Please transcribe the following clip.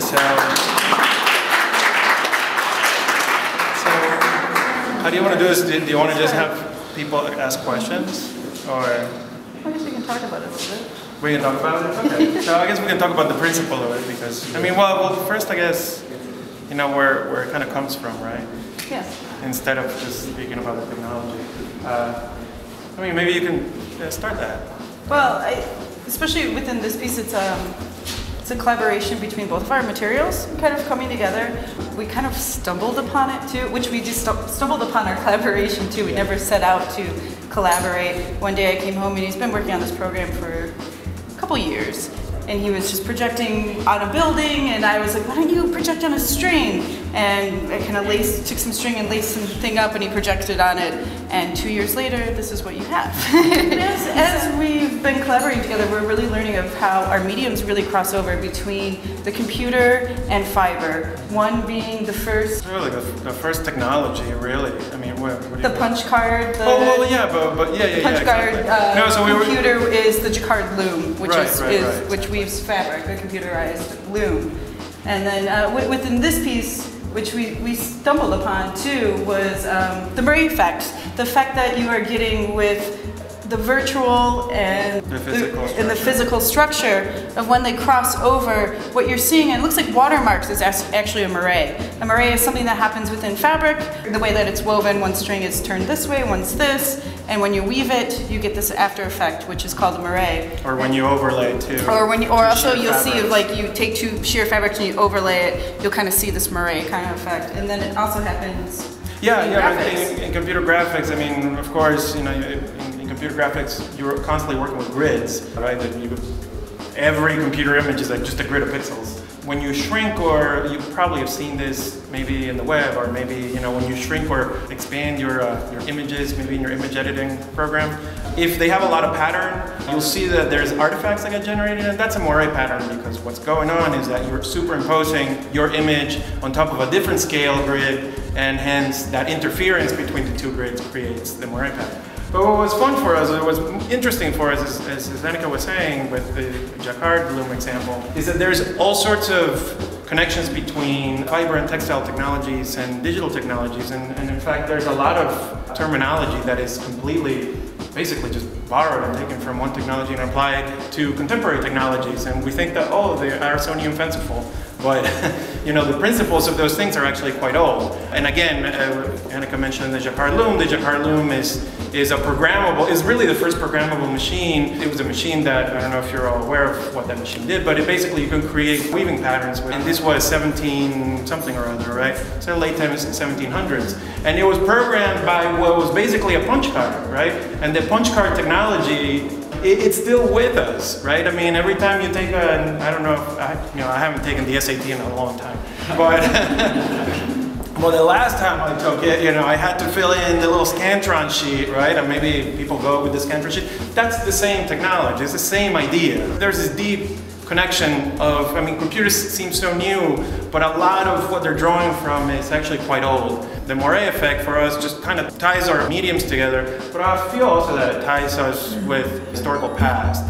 So how do you want to do this? Do you want to just have people ask questions? Or? I guess we can talk about it a little bit. We can talk about it? Okay. So I guess we can talk about the principle of it because, I mean, well first I guess, you know, where it kind of comes from, right? Yes. Instead of just speaking about the technology. I mean, maybe you can start that. Well, especially within this piece, it's a collaboration between both of our materials kind of coming together. We kind of stumbled upon it too, which we just stumbled upon our collaboration too. We never set out to collaborate. One day I came home and he's been working on this program for a couple years. And he was just projecting on a building, and I was like, why don't you project on a string? And I kind of took some string and laced something up, and he projected on it. And 2 years later, this is what you have. As we've been collaborating together, we're really learning of how our mediums really cross over between the computer and fiber. One being the first... Really, the first technology, really. I mean, what do you the punch card. The punch card. Exactly. No, so computer is the jacquard loom, which right. which weaves fabric, the computerized loom. And then within this piece, which we stumbled upon too, was the moiré effect. The effect that you are getting with the virtual and the physical structure of when they cross over, what you're seeing, and it looks like watermarks, is actually a moiré. A moiré is something that happens within fabric. The way that it's woven, one string is turned this way, one's this, and when you weave it, you get this after effect, which is called a moiré. Or when you overlay too. Or also you'll see, like, you take two sheer fabrics and you overlay it, you'll kind of see this moiré kind of effect, and then it also happens. In computer graphics, I mean, of course, you know, in computer graphics, you're constantly working with grids, right? Every computer image is like just a grid of pixels. When you shrink, or you probably have seen this maybe in the web, or maybe, you know, when you shrink or expand your images, maybe in your image editing program, if they have a lot of pattern, you'll see that there's artifacts that get generated, and that's a moiré pattern, because what's going on is that you're superimposing your image on top of a different scale grid, and hence that interference between the two grids creates the moiré pattern. But what was fun for us, what was interesting for us, as Annica was saying with the jacquard loom example, is that there's all sorts of connections between fiber and textile technologies and digital technologies, and in fact there's a lot of terminology that is completely, basically just borrowed and taken from one technology and applied to contemporary technologies, and we think that, oh, they are so new and fanciful. But you know, the principles of those things are actually quite old. And again, Annica mentioned the jacquard loom. The jacquard loom is really the first programmable machine. It was a machine that, I don't know if you're all aware of what that machine did, but basically you can create weaving patterns with, and this was 17 something or other, right? So late 1700s. And it was programmed by what was basically a punch card, right? And the punch card technology, it's still with us, right? I mean, every time you take I don't know, I haven't taken the SAT in a long time, but well, the last time I took it, you know, I had to fill in the little Scantron sheet, right? And maybe people go with the Scantron sheet. That's the same technology, it's the same idea. There's this deep connection of, I mean, computers seem so new, but a lot of what they're drawing from is actually quite old. The moiré effect for us just kind of ties our mediums together, but I feel also that it ties us with historical past.